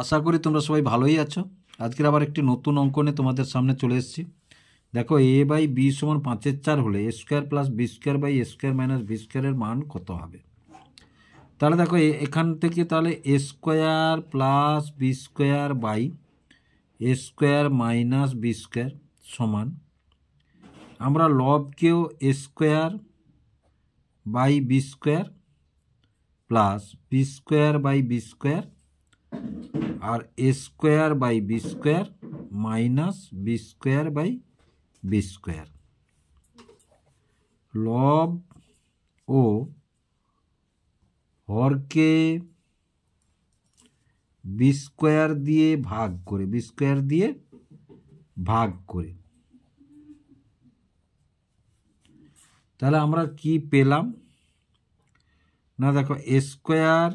আশা করি তোমরা সবাই ভালোই আছো। আজকের আবার একটি নতুন অঙ্ক নিয়ে তোমাদের সামনে চলে এসেছি। দেখো a বাই বি সমান 5/4 হলে a square plus b square by a square minus b স্কোয়ারের মান কত হবে। তাহলে দেখো এখান থেকে তাহলে a square plus b square by a square minus b square সমান, আমরা লবকেও a square by B square plus b square by B square আর a square by B square minus b square by B square, লব ও হরকে B square দিয়ে ভাগ করে তাহলে আমরা কি পেলাম না, দেখো A square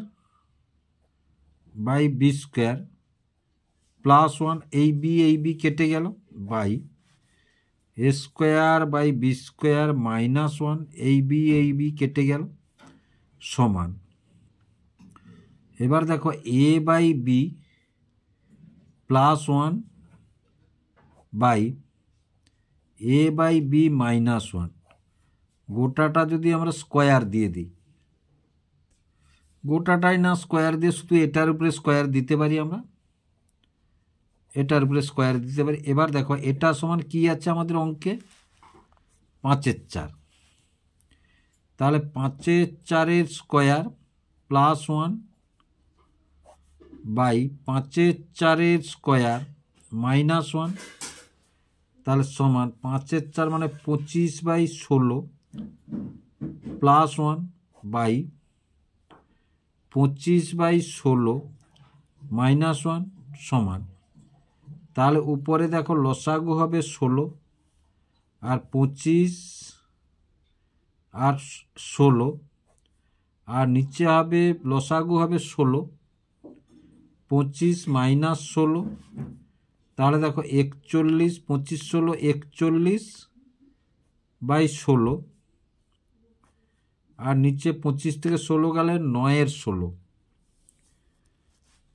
by B square plus 1 এই বি কেটে গেল by A square by B square minus 1 এই বি কেটে গেল সমান, এবার দেখো A by B plus 1 by A by B minus 1, গোটাটা যদি আমরা স্কোয়ার দিয়ে দিই, গোটাটাই না স্কোয়ার দিয়ে শুধু এটার উপরে স্কোয়ার দিতে পারি, আমরা এটার উপরে স্কোয়ার দিতে পারি। এবার দেখো এটা সমান কি আছে আমাদের অঙ্কে 5/4, তাহলে 5/4 square plus 1 by 5/4 square minus 1, তাহলে সমান 5/4 মানে 25/16 প্লাস 1 বাই 25/16 মাইনাস 1 সমান, তাহলে উপরে দেখো লসাগু হবে 16 আর 25 আর 16 আর নিচে হবে লসাগু হবে 16, 25 মাইনাস 16, তাহলে দেখো 41, 25 16 41/16 আর নিচে 25 থেকে 16 গেলে 9/16।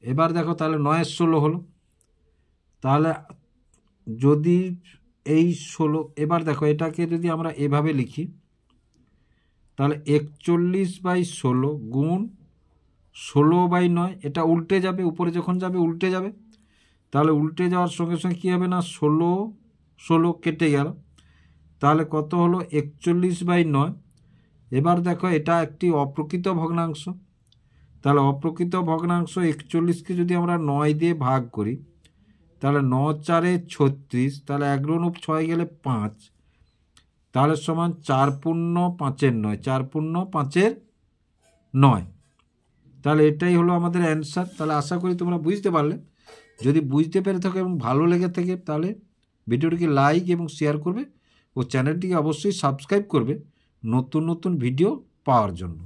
এবার দেখো তাহলে 9/16 হলো, তাহলে যদি এই 16, এবার দেখো এটাকে যদি আমরা এভাবে লিখি তাহলে 41/16 গুণ 16/9, এটা উল্টে যাবে, উপরে যখন যাবে উল্টে যাবে, তাহলে উল্টে যাওয়ার সঙ্গে সঙ্গে কী হবে না 16 কেটে গেল, তাহলে কত হলো 41/9। এবার দেখো এটা একটি অপ্রকৃত ভগ্নাংশ, তাহলে অপ্রকৃত ভগ্নাংশ 41কে যদি আমরা 9 দিয়ে ভাগ করি তাহলে 9×4 = 36, তাহলে 1×6 গেলে 5, তাহলে সমান 4×5=9, 4×5=9। তাহলে এটাই হলো আমাদের অ্যান্সার। তাহলে আশা করি তোমরা বুঝতে পারলে। যদি বুঝতে পেরে থাকো এবং ভালো লেগে থাকে তাহলে ভিডিওটিকে লাইক এবং শেয়ার করবে ও চ্যানেলটিকে অবশ্যই সাবস্ক্রাইব করবে নতুন নতুন ভিডিও পাওয়ার জন্য।